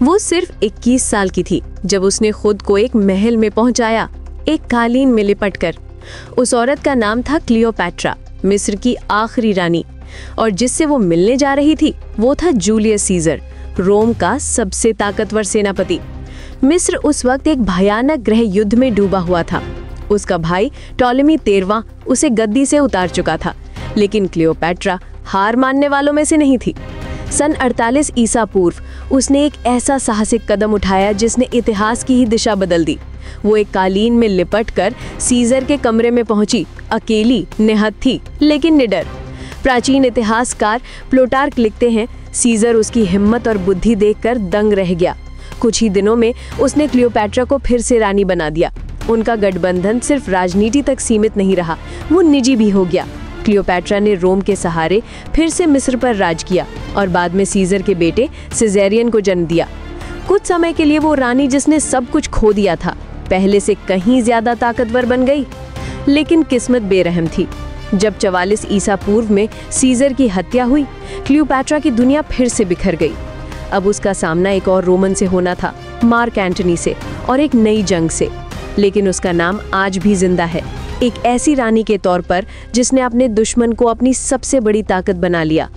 वो सिर्फ 21 साल की थी जब उसने खुद को एक महल में पहुंचाया, एक कालीन में लिपटकर। उस औरत का नाम था क्लियोपैट्रा, मिस्र की आखिरी रानी, और जिससे वो मिलने जा रही थी वो था जूलियस सीजर, रोम का सबसे ताकतवर सेनापति। मिस्र उस वक्त एक भयानक गृह युद्ध में डूबा हुआ था। उसका भाई टॉलेमी 13वां उसे गद्दी से उतार चुका था, लेकिन क्लियोपैट्रा हार मानने वालों में से नहीं थी। सन 48 ईसा पूर्व उसने एक ऐसा साहसिक कदम उठाया जिसने इतिहास की ही दिशा बदल दी। वो एक कालीन में लिपटकर सीजर के कमरे में पहुंची, अकेली, निहत्थी, लेकिन निडर। प्राचीन इतिहासकार प्लूटार्क लिखते हैं, सीजर उसकी हिम्मत और बुद्धि देखकर दंग रह गया। कुछ ही दिनों में उसने क्लियोपैट्रा को फिर से रानी बना दिया। उनका गठबंधन सिर्फ राजनीति तक सीमित नहीं रहा, वो निजी भी हो गया। क्लियोपैट्रा ने रोम के सहारे फिर से मिस्र पर राज किया और बाद में सीजर के बेटे सिजेरियन को जन्म दिया। कुछ समय के लिए वो रानी जिसने सब कुछ खो दिया था, पहले से कहीं ज्यादा ताकतवर बन गई। लेकिन किस्मत बेरहम थी। जब 44 ईसा पूर्व में सीजर की हत्या हुई, क्लियोपैट्रा की दुनिया फिर से बिखर गई। अब उसका सामना एक और रोमन से होना था, मार्क एंटनी से, और एक नई जंग से। लेकिन उसका नाम आज भी जिंदा है, एक ऐसी रानी के तौर पर जिसने अपने दुश्मन को अपनी सबसे बड़ी ताकत बना लिया।